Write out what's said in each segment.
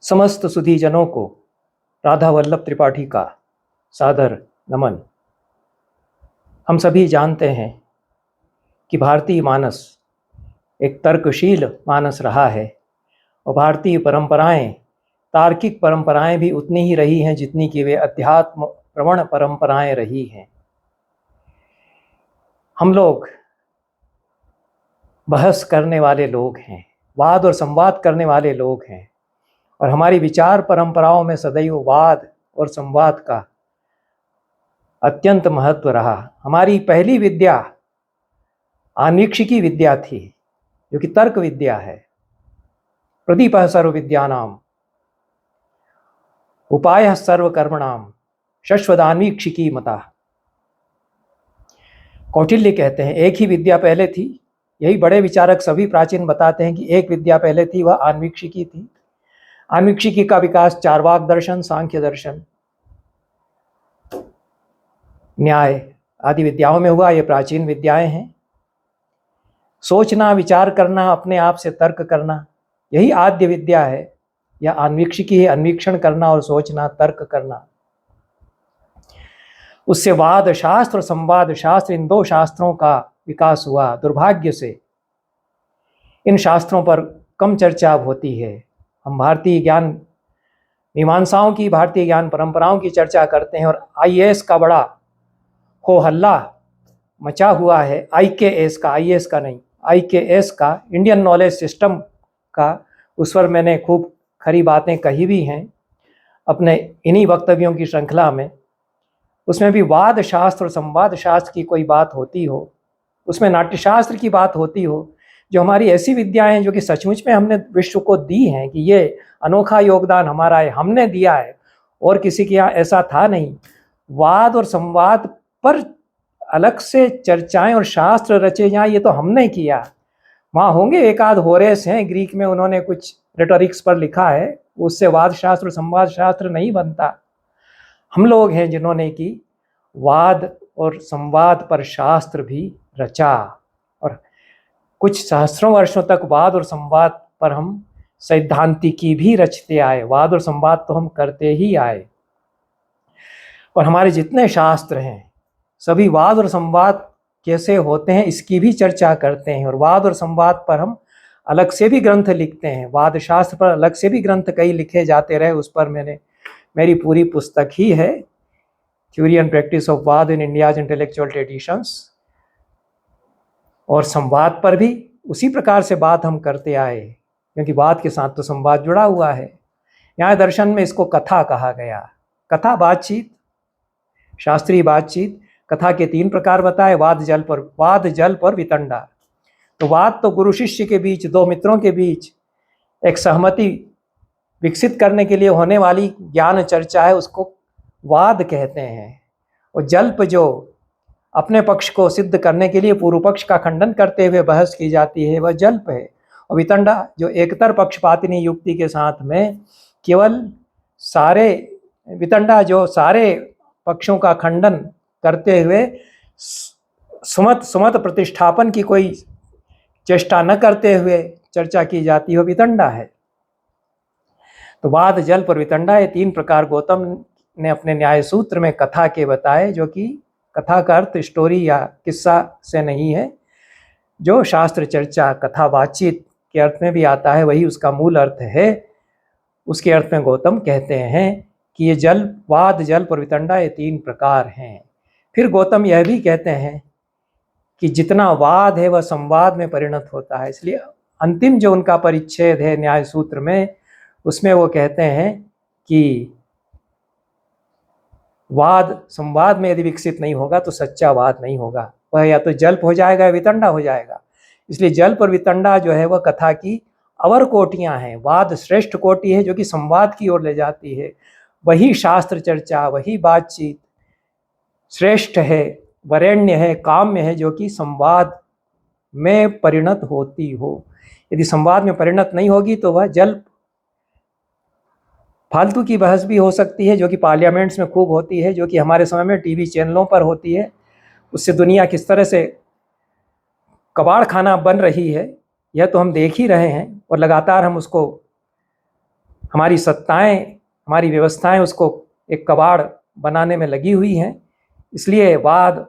समस्त सुधीजनों को राधा वल्लभ त्रिपाठी का सादर नमन। हम सभी जानते हैं कि भारतीय मानस एक तर्कशील मानस रहा है और भारतीय परंपराएं, तार्किक परंपराएं भी उतनी ही रही हैं जितनी कि वे अध्यात्म प्रवण परंपराएं रही हैं। हम लोग बहस करने वाले लोग हैं, वाद और संवाद करने वाले लोग हैं और हमारी विचार परंपराओं में सदैव वाद और संवाद का अत्यंत महत्व रहा। हमारी पहली विद्या आन्वीक्षिकी विद्या थी, जो कि तर्क विद्या है। प्रदीपः सर्व विद्यानाम उपायः सर्व कर्मणाम शश्वदान्वीक्षिकी मता। कौटिल्य कहते हैं एक ही विद्या पहले थी। यही बड़े विचारक सभी प्राचीन बताते हैं कि एक विद्या पहले थी, वह आन्वीक्षिकी थी। आन्वीक्षिकी का विकास चार्वाक दर्शन, सांख्य दर्शन, न्याय आदि विद्याओं में हुआ। ये प्राचीन विद्याएं हैं। सोचना, विचार करना, अपने आप से तर्क करना, यही आद्य विद्या है। यह आन्वीक्षिकी है, अन्वीक्षण करना और सोचना, तर्क करना। उससे वाद शास्त्र और संवाद शास्त्र, इन दो शास्त्रों का विकास हुआ। दुर्भाग्य से इन शास्त्रों पर कम चर्चा होती है। हम भारतीय ज्ञान मीमांसाओं की, भारतीय ज्ञान परंपराओं की चर्चा करते हैं और आईएएस का बड़ा हो हल्ला मचा हुआ है। आईकेएस का, आईएएस का नहीं, आईकेएस का, इंडियन नॉलेज सिस्टम का। उस पर मैंने खूब खरी बातें कही भी हैं अपने इन्हीं वक्तव्यों की श्रृंखला में। उसमें भी वाद शास्त्र और संवाद शास्त्र की कोई बात होती हो, उसमें नाट्यशास्त्र की बात होती हो, जो हमारी ऐसी विद्याएं हैं जो कि सचमुच में हमने विश्व को दी हैं कि ये अनोखा योगदान हमारा है, हमने दिया है और किसी के यहाँ ऐसा था नहीं। वाद और संवाद पर अलग से चर्चाएं और शास्त्र रचे जाएं, ये तो हमने किया। वहाँ होंगे एक आध होरेस हैं, ग्रीक में उन्होंने कुछ रेटोरिक्स पर लिखा है, उससे वाद शास्त्र और संवाद शास्त्र नहीं बनता। हम लोग हैं जिन्होंने की वाद और संवाद पर शास्त्र भी रचा और कुछ सहस्रों वर्षों तक वाद और संवाद पर हम सैद्धांतिकी भी रचते आए। वाद और संवाद तो हम करते ही आए और हमारे जितने शास्त्र हैं सभी वाद और संवाद कैसे होते हैं इसकी भी चर्चा करते हैं। और वाद और संवाद पर हम अलग से भी ग्रंथ लिखते हैं। वाद शास्त्र पर अलग से भी ग्रंथ कई लिखे जाते रहे। उस पर मेरी पूरी पुस्तक ही है, थ्योरी एंड प्रैक्टिस ऑफ वाद इन इंडियाज इंटेलेक्चुअल ट्रेडिशंस। और संवाद पर भी उसी प्रकार से बात हम करते आए, क्योंकि वाद के साथ तो संवाद जुड़ा हुआ है। न्याय दर्शन में इसको कथा कहा गया। कथा बातचीत, शास्त्रीय बातचीत। कथा के 3 प्रकार बताए, वाद जल पर वितंडा। तो वाद तो गुरु शिष्य के बीच, 2 मित्रों के बीच एक सहमति विकसित करने के लिए होने वाली ज्ञान चर्चा है, उसको वाद कहते हैं। और जल्प जो अपने पक्ष को सिद्ध करने के लिए पूर्व पक्ष का खंडन करते हुए बहस की जाती है, वह जल्प है। और वितंडा जो एकतर पक्षपातिनी युक्ति के साथ में केवल वितंडा जो सारे पक्षों का खंडन करते हुए सुमत प्रतिष्ठापन की कोई चेष्टा न करते हुए चर्चा की जाती है, वितंडा है। तो वाद, जल्प और वितंडा, ये 3 प्रकार गौतम ने अपने न्याय सूत्र में कथा के बताए, जो कि कथा का अर्थ स्टोरी या किस्सा से नहीं है। जो शास्त्र चर्चा, कथा बातचीत के अर्थ में भी आता है, वही उसका मूल अर्थ है। उसके अर्थ में गौतम कहते हैं कि ये वाद, जल्प और वितंडा, ये 3 प्रकार हैं। फिर गौतम यह भी कहते हैं कि जितना वाद है वह संवाद में परिणत होता है। इसलिए अंतिम जो उनका परिच्छेद है न्याय सूत्र में, उसमें वो कहते हैं कि वाद संवाद में यदि विकसित नहीं होगा तो सच्चा वाद नहीं होगा, वह या तो जल्प हो जाएगा या वितंडा हो जाएगा। इसलिए जल्प और वितंडा जो है वह कथा की अवर कोटियां हैं। वाद श्रेष्ठ कोटि है जो कि संवाद की ओर ले जाती है। वही शास्त्र चर्चा, वही बातचीत श्रेष्ठ है, वरेण्य है, काम्य है, जो कि संवाद में परिणत होती हो। यदि संवाद में परिणत नहीं होगी तो वह जल्प, फालतू की बहस भी हो सकती है, जो कि पार्लियामेंट्स में खूब होती है, जो कि हमारे समय में टीवी चैनलों पर होती है। उससे दुनिया किस तरह से कबाड़ खाना बन रही है, यह तो हम देख ही रहे हैं और लगातार हम उसको हमारी सत्ताएं, हमारी व्यवस्थाएं उसको एक कबाड़ बनाने में लगी हुई हैं। इसलिए वाद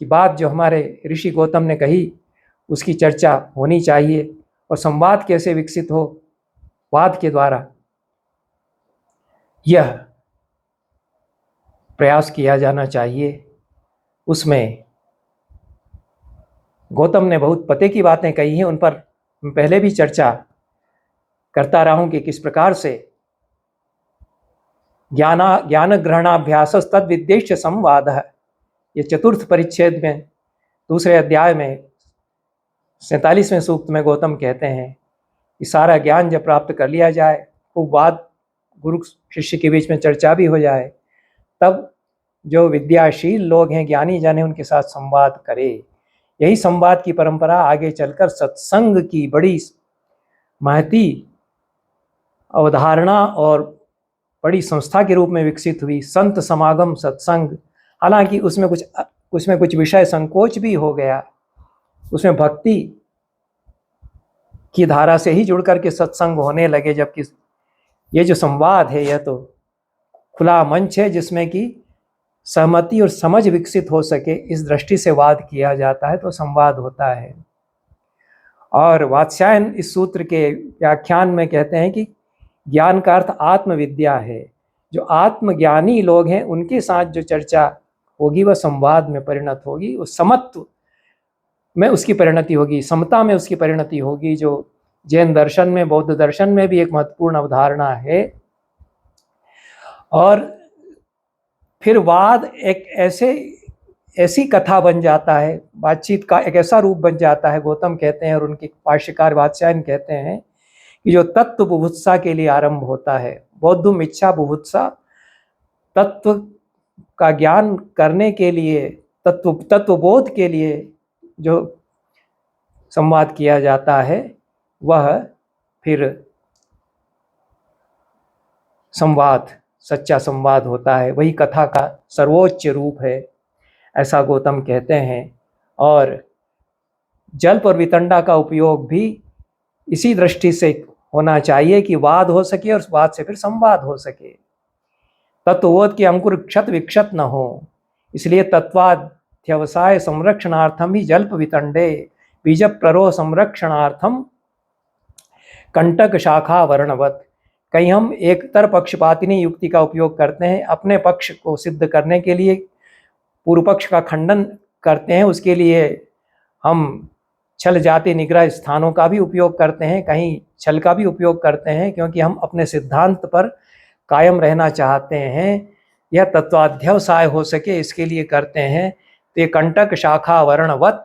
की बात जो हमारे ऋषि गौतम ने कही उसकी चर्चा होनी चाहिए, और संवाद कैसे विकसित हो वाद के द्वारा, यह प्रयास किया जाना चाहिए। उसमें गौतम ने बहुत पते की बातें कही हैं, उन पर मैं पहले भी चर्चा करता रहा हूं कि किस प्रकार से ज्ञान ग्रहणाभ्यास तद विद्येश्य संवाद, ये चतुर्थ परिच्छेद में दूसरे अध्याय में 47वें सूक्त में गौतम कहते हैं कि सारा ज्ञान जब प्राप्त कर लिया जाए, खूब वाद गुरु शिष्य के बीच में चर्चा भी हो जाए, तब जो विद्याशील लोग हैं, ज्ञानी जन हैं, उनके साथ संवाद करे। यही संवाद की परंपरा आगे चलकर सत्संग की बड़ी महती अवधारणा और बड़ी संस्था के रूप में विकसित हुई, संत समागम सत्संग। हालांकि उसमें कुछ विषय संकोच भी हो गया, उसमें भक्ति की धारा से ही जुड़ करके सत्संग होने लगे, जबकि ये जो संवाद है यह तो खुला मंच है जिसमें कि सहमति और समझ विकसित हो सके, इस दृष्टि से वाद किया जाता है तो संवाद होता है। और वात्स्यायन इस सूत्र के व्याख्यान में कहते हैं कि ज्ञान का अर्थ आत्मविद्या है। जो आत्मज्ञानी लोग हैं उनके साथ जो चर्चा होगी वह संवाद में परिणत होगी, वो समत्व में उसकी परिणति होगी, समता में उसकी परिणति होगी, जो जैन दर्शन में, बौद्ध दर्शन में भी एक महत्वपूर्ण अवधारणा है। और फिर वाद एक ऐसी कथा बन जाता है, बातचीत का एक ऐसा रूप बन जाता है, गौतम कहते हैं और उनके भाष्यकार वात्स्यायन कहते हैं कि जो तत्व बुभुत्सा के लिए आरंभ होता है, बौद्धम इच्छा बुभुत्सा, तत्व का ज्ञान करने के लिए, तत्वबोध के लिए जो संवाद किया जाता है वह फिर संवाद, सच्चा संवाद होता है, वही कथा का सर्वोच्च रूप है, ऐसा गौतम कहते हैं। और जल्प और वितंडा का उपयोग भी इसी दृष्टि से होना चाहिए कि वाद हो सके और वाद से फिर संवाद हो सके, तत्वबोध के अंकुर क्षत विक्षत न हो। इसलिए तत्वाध्यवसाय संरक्षणार्थम ही जल्प वितंडे बीज प्ररोह संरक्षणार्थम कंटक शाखा वर्णवत। कहीं हम एकतर पक्षपातिनी युक्ति का उपयोग करते हैं, अपने पक्ष को सिद्ध करने के लिए पूर्व पक्ष का खंडन करते हैं, उसके लिए हम छल जाति निग्रह स्थानों का भी उपयोग करते हैं, कहीं छल का भी उपयोग करते हैं, क्योंकि हम अपने सिद्धांत पर कायम रहना चाहते हैं, यह तत्वाध्यवसाय हो सके इसके लिए करते हैं। तो ये कंटक शाखा वर्णवत,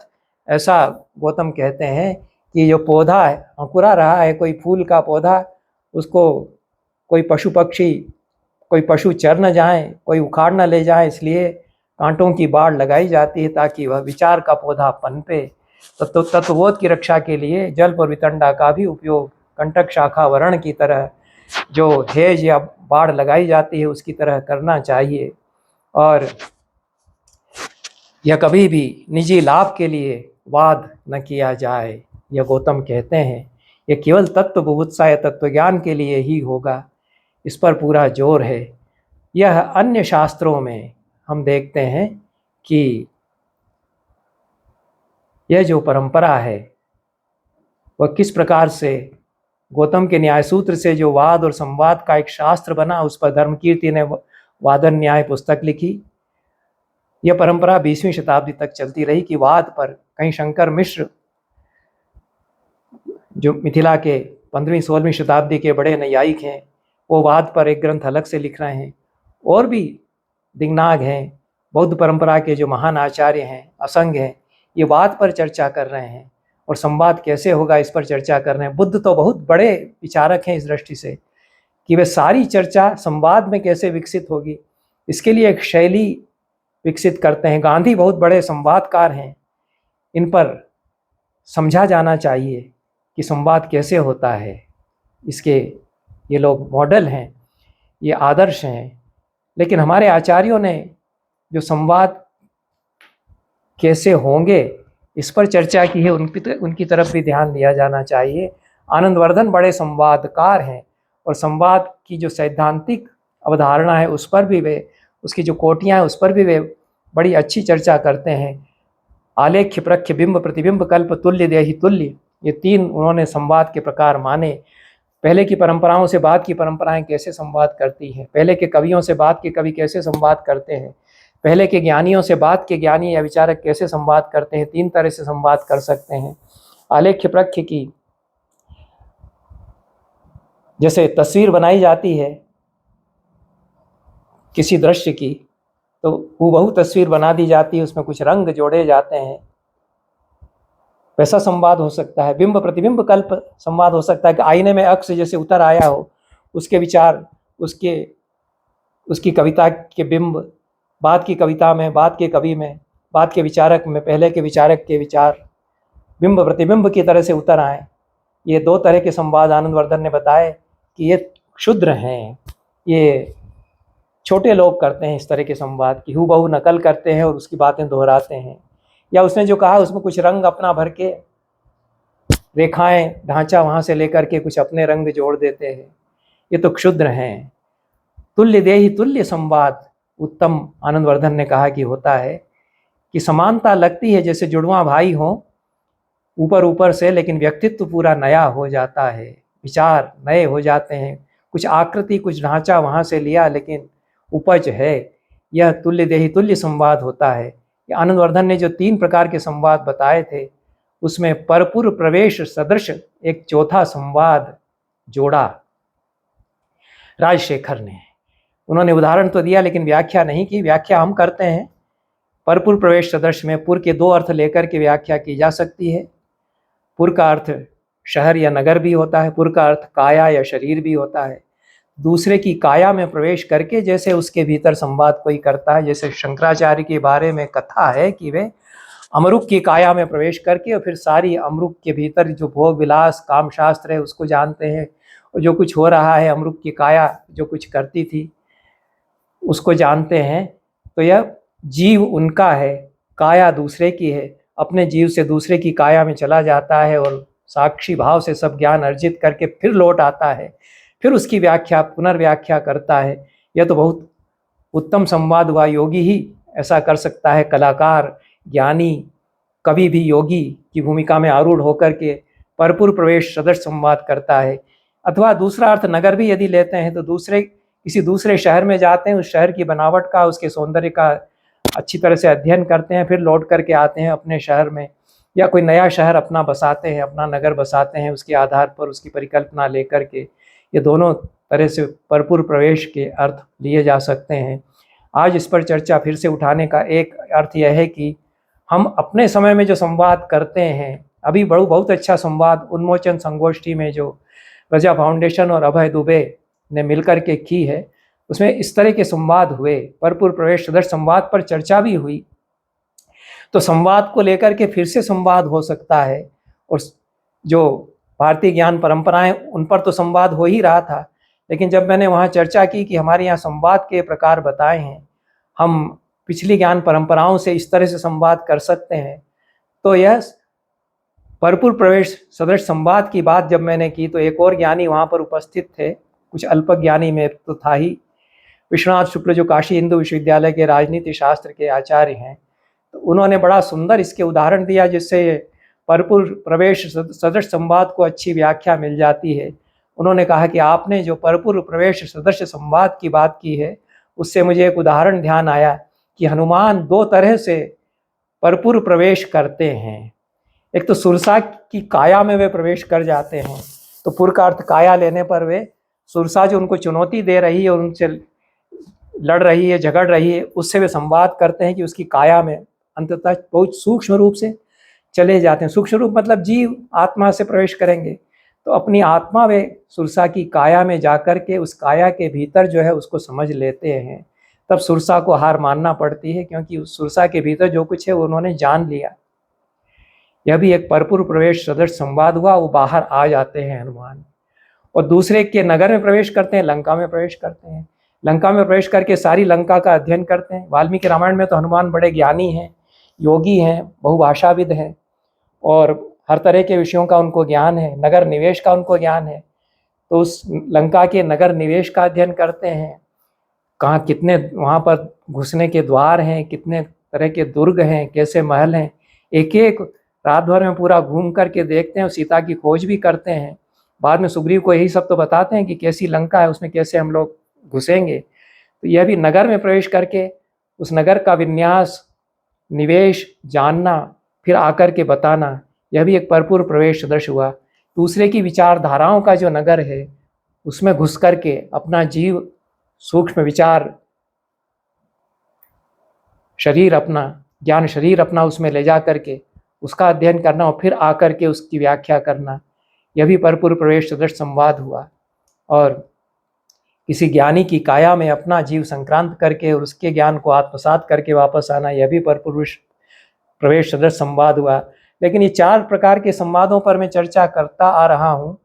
ऐसा गौतम कहते हैं कि जो पौधा है अंकुरा रहा है, कोई फूल का पौधा, उसको कोई पशु पक्षी, कोई पशु चर न जाए, कोई उखाड़ न ले जाए, इसलिए कांटों की बाड़ लगाई जाती है ताकि वह विचार का पौधा पनपे। तो तत्वबोध की रक्षा के लिए जल्प और वितंडा का भी उपयोग कंटक शाखा वर्ण की तरह, जो हेज या बाढ़ लगाई जाती है उसकी तरह करना चाहिए। और यह कभी भी निजी लाभ के लिए वाद न किया जाए, यह गौतम कहते हैं। यह केवल तत्व बुभुत्सा या तत्वज्ञान के लिए ही होगा, इस पर पूरा जोर है। यह अन्य शास्त्रों में हम देखते हैं कि यह जो परंपरा है वह किस प्रकार से गौतम के न्याय सूत्र से जो वाद और संवाद का एक शास्त्र बना, उस पर धर्मकीर्ति ने वादन न्याय पुस्तक लिखी। यह परंपरा 20वीं शताब्दी तक चलती रही कि वाद पर कहीं शंकर मिश्र जो मिथिला के 15वीं-16वीं शताब्दी के बड़े न्यायिक हैं, वो वाद पर एक ग्रंथ अलग से लिख रहे हैं, और भी दिग्नाग हैं, बौद्ध परंपरा के जो महान आचार्य हैं, असंग हैं, ये वाद पर चर्चा कर रहे हैं और संवाद कैसे होगा इस पर चर्चा कर रहे हैं। बुद्ध तो बहुत बड़े विचारक हैं इस दृष्टि से कि वे सारी चर्चा संवाद में कैसे विकसित होगी, इसके लिए एक शैली विकसित करते हैं। गांधी बहुत बड़े संवादकार हैं, इन पर समझा जाना चाहिए कि संवाद कैसे होता है, इसके ये लोग मॉडल हैं, ये आदर्श हैं। लेकिन हमारे आचार्यों ने जो संवाद कैसे होंगे इस पर चर्चा की है, उनकी तरफ भी ध्यान दिया जाना चाहिए। आनंदवर्धन बड़े संवादकार हैं, और संवाद की जो सैद्धांतिक अवधारणा है उस पर भी वे, उसकी जो कोटियाँ हैं उस पर भी वे बड़ी अच्छी चर्चा करते हैं। आलेख्य, प्रख्य, बिंब, प्रतिबिंब, कल्प, तुल्य, देहि तुल्य, ये 3 उन्होंने संवाद के प्रकार माने। पहले की परंपराओं से बाद की परंपराएं कैसे संवाद करती हैं, पहले के कवियों से बाद के कवि कैसे संवाद करते हैं, पहले के ज्ञानियों से बाद के ज्ञानी या विचारक कैसे संवाद करते हैं। 3 तरह से संवाद कर सकते हैं। आलेख्य प्रख्य की, जैसे तस्वीर बनाई जाती है किसी दृश्य की, तो हूबहू तस्वीर बना दी जाती है, उसमें कुछ रंग जोड़े जाते हैं, वैसा संवाद हो सकता है। बिंब, प्रतिबिंब, कल्प संवाद हो सकता है कि आईने में अक्स जैसे उतर आया हो, उसके विचार, उसकी कविता के बिंब बाद की कविता में, बाद के कवि में, बाद के विचारक में, पहले के विचारक के विचार बिंब प्रतिबिंब की तरह से उतर आए। ये 2 तरह के संवाद आनंदवर्धन ने बताए कि ये क्षुद्र हैं, ये छोटे लोग करते हैं इस तरह के संवाद की, हूबहू नकल करते हैं और उसकी बातें दोहराते हैं, या उसने जो कहा उसमें कुछ रंग अपना भर के, रेखाएं, ढांचा वहाँ से लेकर के कुछ अपने रंग जोड़ देते हैं, ये तो क्षुद्र हैं। तुल्य देहि तुल्य संवाद उत्तम आनंदवर्धन ने कहा कि होता है कि समानता लगती है जैसे जुड़वां भाई हों ऊपर ऊपर से, लेकिन व्यक्तित्व पूरा नया हो जाता है, विचार नए हो जाते हैं, कुछ आकृति, कुछ ढांचा वहाँ से लिया लेकिन उपज है, यह तुल्य देहि तुल्य संवाद होता है। आनंदवर्धन ने जो 3 प्रकार के संवाद बताए थे उसमें परपुर प्रवेश सदृश एक चौथा संवाद जोड़ा राजशेखर ने। उन्होंने उदाहरण तो दिया लेकिन व्याख्या नहीं की, व्याख्या हम करते हैं। परपुर प्रवेश सदृश में पुर के 2 अर्थ लेकर के व्याख्या की जा सकती है। पुर का अर्थ शहर या नगर भी होता है, पुर का अर्थ काया या शरीर भी होता है। दूसरे की काया में प्रवेश करके जैसे उसके भीतर संवाद कोई करता है, जैसे शंकराचार्य के बारे में कथा है कि वे अमरुक की काया में प्रवेश करके और फिर सारी अमरुक के भीतर जो भोग विलास काम शास्त्र है उसको जानते हैं, और जो कुछ हो रहा है अमरुक की काया जो कुछ करती थी उसको जानते हैं। तो यह जीव उनका है, काया दूसरे की है, अपने जीव से दूसरे की काया में चला जाता है और साक्षी भाव से सब ज्ञान अर्जित करके फिर लौट आता है, फिर उसकी व्याख्या पुनर्व्याख्या करता है। यह तो बहुत उत्तम संवाद हुआ, योगी ही ऐसा कर सकता है, कलाकार, ज्ञानी, कवि भी योगी की भूमिका में आरूढ़ होकर के परपुर प्रवेश सदृश संवाद करता है। अथवा दूसरा अर्थ नगर भी यदि लेते हैं तो किसी दूसरे शहर में जाते हैं, उस शहर की बनावट का, उसके सौंदर्य का अच्छी तरह से अध्ययन करते हैं, फिर लौट करके आते हैं अपने शहर में, या कोई नया शहर अपना बसाते हैं, अपना नगर बसाते हैं, उसके आधार पर उसकी परिकल्पना लेकर के। ये दोनों तरह से परपुर प्रवेश के अर्थ लिए जा सकते हैं। आज इस पर चर्चा फिर से उठाने का एक अर्थ यह है कि हम अपने समय में जो संवाद करते हैं, अभी बहुत अच्छा संवाद उन्मोचन संगोष्ठी में जो रजा फाउंडेशन और अभय दुबे ने मिलकर के की है, उसमें इस तरह के संवाद हुए, परपुर प्रवेश सदृश संवाद पर चर्चा भी हुई। तो संवाद को लेकर के फिर से संवाद हो सकता है, और जो भारतीय ज्ञान परंपराएं उन पर तो संवाद हो ही रहा था, लेकिन जब मैंने वहाँ चर्चा की कि हमारे यहाँ संवाद के प्रकार बताए हैं, हम पिछली ज्ञान परंपराओं से इस तरह से संवाद कर सकते हैं, तो यह परपुर प्रवेश सदृश संवाद की बात जब मैंने की तो एक और ज्ञानी वहाँ पर उपस्थित थे, कुछ अल्पज्ञानी में तो था ही, विश्वनाथ शुक्ल जो काशी हिंदू विश्वविद्यालय के राजनीति शास्त्र के आचार्य हैं, तो उन्होंने बड़ा सुंदर इसके उदाहरण दिया जिससे परपुर प्रवेश सदृश संवाद को अच्छी व्याख्या मिल जाती है। उन्होंने कहा कि आपने जो परपुर प्रवेश सदृश संवाद की बात की है उससे मुझे एक उदाहरण ध्यान आया कि हनुमान 2 तरह से परपुर प्रवेश करते हैं। एक तो सुरसा की काया में वे प्रवेश कर जाते हैं, तो पुर का अर्थ काया लेने पर वे सुरसा जो उनको चुनौती दे रही है और उनसे लड़ रही है, झगड़ रही है, उससे वे संवाद करते हैं कि उसकी काया में अंततः बहुत सूक्ष्म रूप से चले जाते हैं। सूक्ष्म रूप मतलब जीव आत्मा से प्रवेश करेंगे, तो अपनी आत्मा वे सुरसा की काया में जाकर के उस काया के भीतर जो है उसको समझ लेते हैं। तब सुरसा को हार मानना पड़ती है, क्योंकि उस सुरसा के भीतर जो कुछ है उन्होंने जान लिया। यह भी एक परपुर प्रवेश सदृश संवाद हुआ, वो बाहर आ जाते हैं हनुमान, और दूसरे के नगर में प्रवेश करते हैं, लंका में प्रवेश करते हैं, लंका में प्रवेश करके सारी लंका का अध्ययन करते हैं। वाल्मीकि रामायण में तो हनुमान बड़े ज्ञानी हैं, योगी हैं, बहुभाषाविद हैं, और हर तरह के विषयों का उनको ज्ञान है, नगर निवेश का उनको ज्ञान है। तो उस लंका के नगर निवेश का अध्ययन करते हैं, कहाँ कितने वहाँ पर घुसने के द्वार हैं, कितने तरह के दुर्ग हैं, कैसे महल हैं, एक एक रात भर में पूरा घूम करके देखते हैं और सीता की खोज भी करते हैं। बाद में सुग्रीव को यही सब तो बताते हैं कि कैसी लंका है, उसमें कैसे हम लोग घुसेंगे। तो यह भी नगर में प्रवेश करके उस नगर का विन्यास, निवेश जानना, फिर आकर के बताना, यह भी एक भरपूर प्रवेश सदृश हुआ। दूसरे की विचारधाराओं का जो नगर है उसमें घुस करके अपना जीव, सूक्ष्म विचार शरीर अपना, ज्ञान शरीर अपना उसमें ले जा करके उसका अध्ययन करना और फिर आकर के उसकी व्याख्या करना, यह भी भरपूर प्रवेश सदृश संवाद हुआ। और किसी ज्ञानी की काया में अपना जीव संक्रांत करके और उसके ज्ञान को आत्मसात करके वापस आना, यह भी भरपूर प्रवेश सदृश संवाद हुआ। लेकिन ये 4 प्रकार के संवादों पर मैं चर्चा करता आ रहा हूँ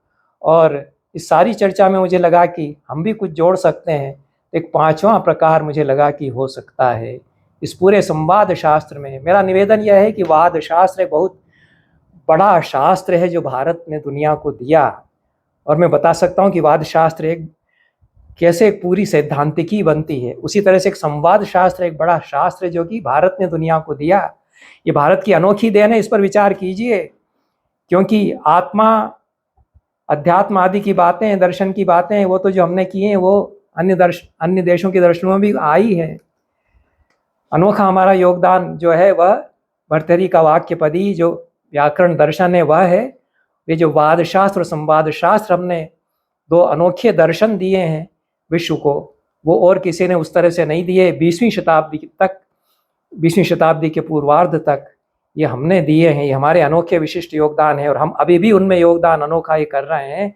और इस सारी चर्चा में मुझे लगा कि हम भी कुछ जोड़ सकते हैं। एक 5वां प्रकार मुझे लगा कि हो सकता है इस पूरे संवाद शास्त्र में। मेरा निवेदन यह है कि वाद शास्त्र एक बहुत बड़ा शास्त्र है जो भारत ने दुनिया को दिया, और मैं बता सकता हूँ कि वाद शास्त्र एक कैसे एक पूरी सैद्धांतिकी बनती है। उसी तरह से एक संवाद शास्त्र एक बड़ा शास्त्र है जो कि भारत ने दुनिया को दिया। ये भारत की अनोखी देन है, इस पर विचार कीजिए, क्योंकि आत्मा, अध्यात्म आदि की बातें, दर्शन की बातें, वो तो जो हमने की हैं वो अन्य देशों के दर्शनों में भी आई है। अनोखा हमारा योगदान जो है वह भर्तृहरि का वाक्यपदी जो व्याकरण दर्शन है वह है। ये जो वाद शास्त्र और संवाद शास्त्र हमने 2 अनोखे दर्शन दिए हैं विश्व को, वो और किसी ने उस तरह से नहीं दिए। 20वीं शताब्दी के पूर्वार्ध तक ये हमने दिए हैं। ये हमारे अनोखे विशिष्ट योगदान है और हम अभी भी उनमें योगदान अनोखा ये कर रहे हैं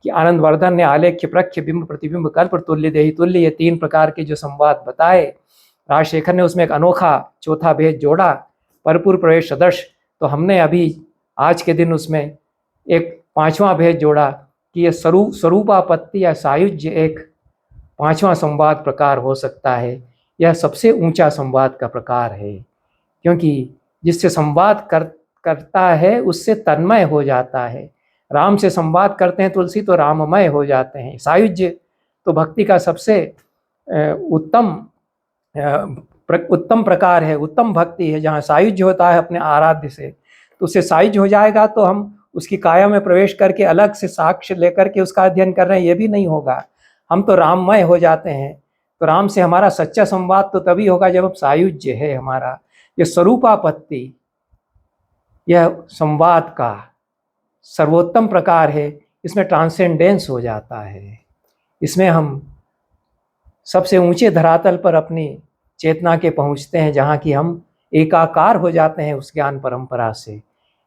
कि आनंदवर्धन ने आलेख्य, प्रख्य, बिंब, प्रतिबिंब, कल्प, तुल्य, देहि तुल्य, ये 3 प्रकार के जो संवाद बताए, राजशेखर ने उसमें एक अनोखा चौथा भेद जोड़ा, भरपूर प्रवेश सदृश। तो हमने अभी आज के दिन उसमें एक 5वां भेद जोड़ा कि यह स्वरूपापत्ति या सायुज्य एक 5वां संवाद प्रकार हो सकता है। यह सबसे ऊंचा संवाद का प्रकार है, क्योंकि जिससे संवाद करता है उससे तन्मय हो जाता है। राम से संवाद करते हैं तुलसी तो राममय हो जाते हैं। सायुज्य तो भक्ति का सबसे उत्तम प्रकार है, उत्तम भक्ति है, जहाँ सायुज्य होता है अपने आराध्य से। तो उससे सायुज्य हो जाएगा तो हम उसकी काया में प्रवेश करके अलग से साक्ष्य लेकर के उसका अध्ययन कर रहे हैं, ये भी नहीं होगा। हम तो राममय हो जाते हैं। तो राम से हमारा सच्चा संवाद तो तभी होगा जब हम सायुज्य है हमारा। ये स्वरूपापत्ति यह संवाद का सर्वोत्तम प्रकार है। इसमें ट्रांसेंडेंस हो जाता है, इसमें हम सबसे ऊंचे धरातल पर अपनी चेतना के पहुंचते हैं, जहाँ की हम एकाकार हो जाते हैं उस ज्ञान परंपरा से।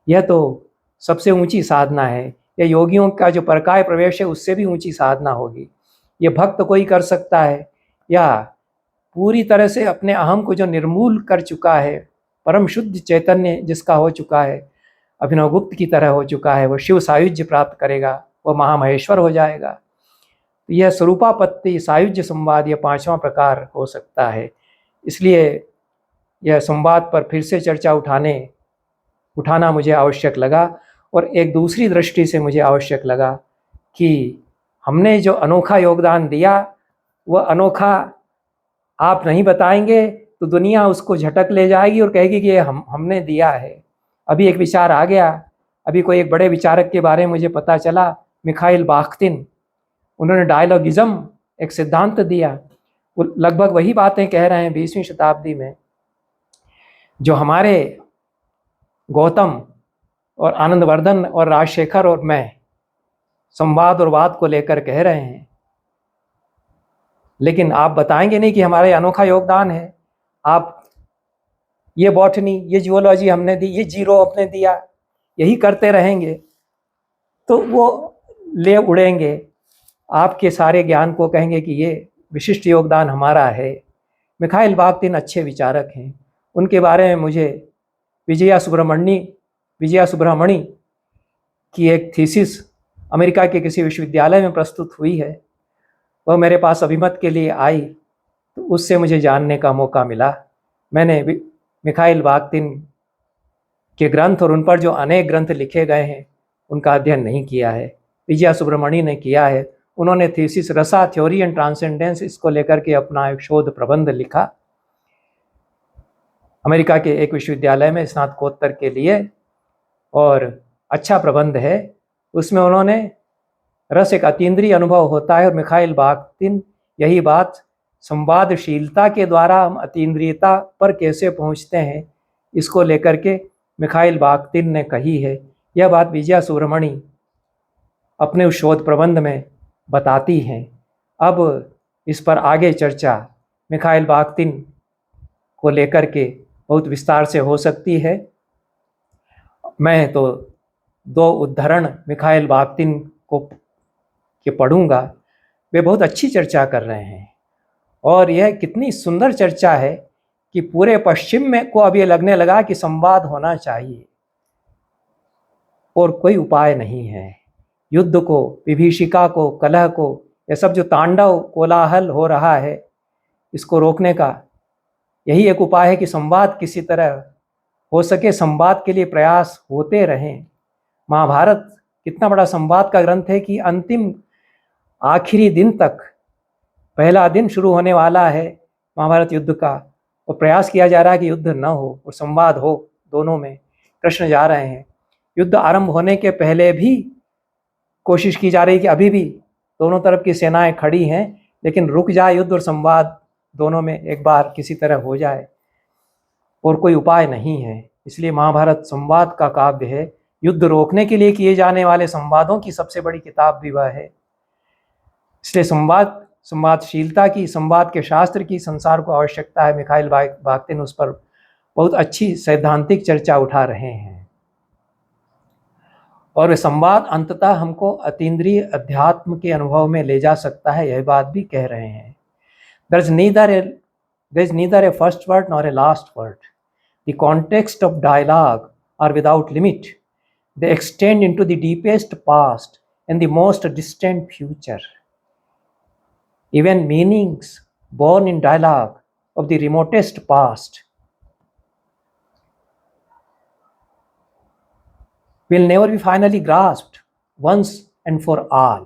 यह तो सबसे ऊंची साधना है। यह योगियों का जो परकाय प्रवेश है उससे भी ऊंची साधना होगी। ये भक्त कोई कर सकता है या पूरी तरह से अपने अहम को जो निर्मूल कर चुका है, परम शुद्ध चैतन्य जिसका हो चुका है, अभिनव गुप्त की तरह हो चुका है, वो शिव सायुज्य प्राप्त करेगा, वो महामहेश्वर हो जाएगा। तो यह स्वरूपापत्ति सायुज्य संवाद यह 5वां प्रकार हो सकता है। इसलिए यह संवाद पर फिर से चर्चा उठाना मुझे आवश्यक लगा, और एक दूसरी दृष्टि से मुझे आवश्यक लगा कि हमने जो अनोखा योगदान दिया वह अनोखा आप नहीं बताएंगे तो दुनिया उसको झटक ले जाएगी और कहेगी कि ये हमने दिया है। अभी एक विचार आ गया, अभी कोई एक बड़े विचारक के बारे में मुझे पता चला, मिखाइल बाख्तिन, उन्होंने डायलॉगिज्म एक सिद्धांत दिया। वो लगभग वही बातें कह रहे हैं 20वीं शताब्दी में जो हमारे गौतम और आनंदवर्धन और राजशेखर और मैं संवाद और वाद को लेकर कह रहे हैं। लेकिन आप बताएंगे नहीं कि हमारे अनोखा योगदान है। आप ये बॉटनी, ये जियोलॉजी हमने दी, ये जीरो आपने दिया, यही करते रहेंगे तो वो ले उड़ेंगे आपके सारे ज्ञान को, कहेंगे कि ये विशिष्ट योगदान हमारा है। मिखाइल बाख्तिन अच्छे विचारक हैं, उनके बारे में मुझे विजया सुब्रमणी की एक थीसिस अमेरिका के किसी विश्वविद्यालय में प्रस्तुत हुई है, वह मेरे पास अभिमत के लिए आई तो उससे मुझे जानने का मौका मिला। मैंने मिखाइल बाख्तिन के ग्रंथ और उन पर जो अनेक ग्रंथ लिखे गए हैं उनका अध्ययन नहीं किया है, विजया सुब्रमणी ने किया है। उन्होंने थीसिस रसा थ्योरी एंड ट्रांसेंडेंस इसको लेकर के अपना एक शोध प्रबंध लिखा अमेरिका के एक विश्वविद्यालय में स्नातकोत्तर के लिए, और अच्छा प्रबंध है। उसमें उन्होंने रस एक अतीन्द्रिय अनुभव होता है, और मिखाइल बाख्तिन यही बात संवादशीलता के द्वारा हम अतीन्द्रियता पर कैसे पहुंचते हैं इसको लेकर के मिखाइल बाख्तिन ने कही है। यह बात विजया सुब्रमणी अपने उस शोध प्रबंध में बताती हैं। अब इस पर आगे चर्चा मिखाइल बाख्तिन को लेकर के बहुत विस्तार से हो सकती है। मैं तो 2 उद्धरण मिखाइल बाख्तिन को के पढ़ूंगा। वे बहुत अच्छी चर्चा कर रहे हैं, और यह कितनी सुंदर चर्चा है कि पूरे पश्चिम में को अब ये लगने लगा कि संवाद होना चाहिए और कोई उपाय नहीं है। युद्ध को, विभीषिका को, कलह को, यह सब जो तांडव कोलाहल हो रहा है, इसको रोकने का यही एक उपाय है कि संवाद किसी तरह हो सके, संवाद के लिए प्रयास होते रहें। महाभारत कितना बड़ा संवाद का ग्रंथ है कि अंतिम आखिरी दिन तक, पहला दिन शुरू होने वाला है महाभारत युद्ध का, और प्रयास किया जा रहा है कि युद्ध न हो और संवाद हो दोनों में। कृष्ण जा रहे हैं, युद्ध आरंभ होने के पहले भी कोशिश की जा रही कि अभी भी दोनों तरफ की सेनाएं खड़ी हैं, लेकिन रुक जाए युद्ध और संवाद दोनों में एक बार किसी तरह हो जाए, और कोई उपाय नहीं है। इसलिए महाभारत संवाद का काव्य है। युद्ध रोकने के लिए किए जाने वाले संवादों की सबसे बड़ी किताब भी वह है। इसलिए संवादशीलता की, संवाद के शास्त्र की संसार को आवश्यकता है। मिखाइल बाख्तिन उस पर बहुत अच्छी सैद्धांतिक चर्चा उठा रहे हैं, और वे संवाद अंततः हमको अतीन्द्रिय अध्यात्म के अनुभव में ले जा सकता है, यह बात भी कह रहे हैं। There is neither a first word nor a last word. The context of dialogue are without limit. They extend into the deepest past and the most distant future. Even meanings born in dialogue of the remotest past will never be finally grasped once and for all,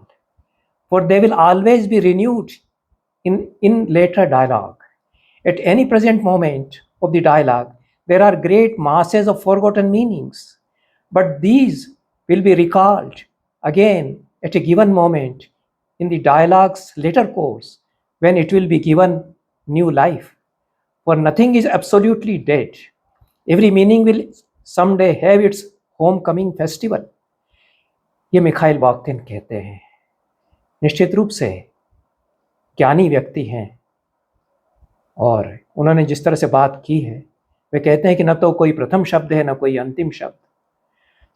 for they will always be renewed in later dialogue. At any present moment of the dialogue, there are great masses of forgotten meanings, but these will be recalled again at a given moment in the dialogue's later course, when it will be given new life. For nothing is absolutely dead. Every meaning will someday have its homecoming festival. ये Mikhail बाख्तिन कहते हैं। निश्चित रूप से ज्ञानी व्यक्ति हैं, और उन्होंने जिस तरह से बात की है, वे कहते हैं कि न तो कोई प्रथम शब्द है, न कोई अंतिम शब्द।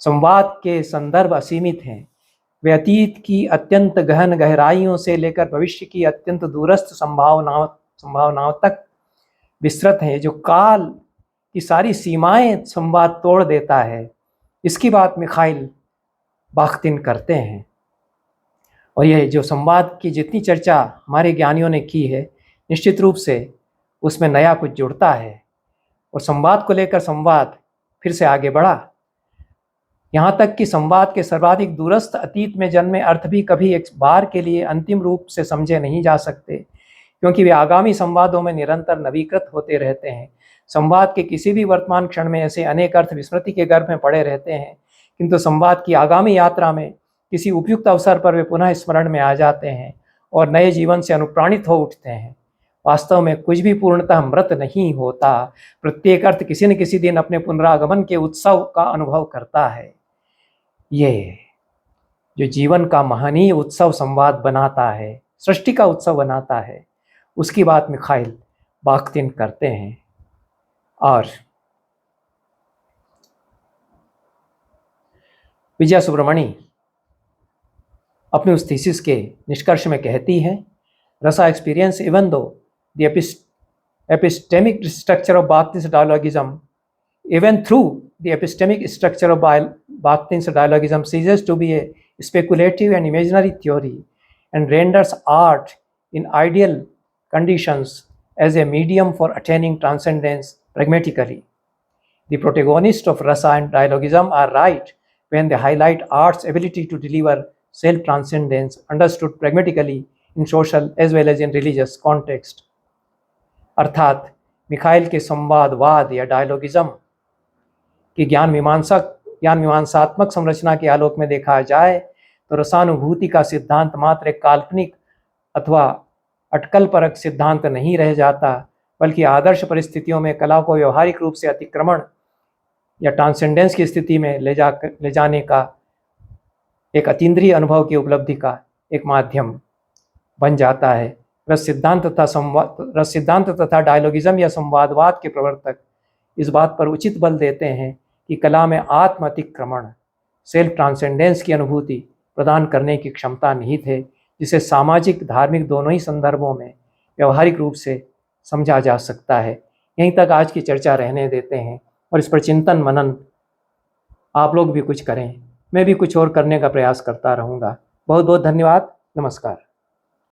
संवाद के संदर्भ असीमित हैं। वे अतीत की अत्यंत गहन गहराइयों से लेकर भविष्य की अत्यंत दूरस्थ संभावनाओं तक विस्तृत हैं। जो काल की सारी सीमाएं संवाद तोड़ देता है, इसकी बात मिखाइल बाख्तिन करते हैं। और यह जो संवाद की जितनी चर्चा हमारे ज्ञानियों ने की है, निश्चित रूप से उसमें नया कुछ जुड़ता है, और संवाद को लेकर संवाद फिर से आगे बढ़ा। यहाँ तक कि संवाद के सर्वाधिक दूरस्थ अतीत में जन्मे अर्थ भी कभी एक बार के लिए अंतिम रूप से समझे नहीं जा सकते, क्योंकि वे आगामी संवादों में निरंतर नवीकृत होते रहते हैं। संवाद के किसी भी वर्तमान क्षण में ऐसे अनेक अर्थ विस्मृति के गर्भ में पड़े रहते हैं, किंतु संवाद की आगामी यात्रा में किसी उपयुक्त अवसर पर वे पुनः स्मरण में आ जाते हैं और नए जीवन से अनुप्राणित हो उठते हैं। वास्तव में कुछ भी पूर्णतः मृत नहीं होता। प्रत्येक अर्थ किसी न किसी दिन अपने पुनरागमन के उत्सव का अनुभव करता है। ये जो जीवन का महनीय उत्सव संवाद बनाता है, सृष्टि का उत्सव बनाता है, उसकी बात मिखाइल बाख्तिन करते हैं। और विजया सुब्रमणी अपनी उस थीसिस के निष्कर्ष में कहती हैं, रसा experience even though the epistemic structure of Bakhtin's dialogism, even through the epistemic structure of Bakhtin's dialogism ceases to be a speculative and imaginary theory and renders art in ideal conditions as a medium for attaining transcendence pragmatically. The protagonists of rasa and dialogism are right when they highlight art's ability to deliver self transcendence understood pragmatically in social as well as in religious context। अर्थात Mikhail के संवादवाद या डायलॉगिज्म की ज्ञान मीमांसात्मक संरचना के आलोक में देखा जाए तो रसानुभूति का सिद्धांत मात्र एक काल्पनिक अथवा अटकलपरक सिद्धांत नहीं रह जाता, बल्कि आदर्श परिस्थितियों में कला को व्यवहारिक रूप से अतिक्रमण या ट्रांसेंडेंस की स्थिति में ले जाने का एक अतीन्द्रिय अनुभव की उपलब्धि का एक माध्यम बन जाता है। रस सिद्धांत तथा डायलॉगिज्म या संवादवाद के प्रवर्तक इस बात पर उचित बल देते हैं कि कला में आत्म अतिक्रमण सेल्फ ट्रांसेंडेंस की अनुभूति प्रदान करने की क्षमता निहित है, जिसे सामाजिक धार्मिक दोनों ही संदर्भों में व्यवहारिक रूप से समझा जा सकता है। यहीं तक आज की चर्चा रहने देते हैं और इस पर चिंतन मनन आप लोग भी कुछ करें, मैं भी कुछ और करने का प्रयास करता रहूँगा। बहुत बहुत धन्यवाद। नमस्कार।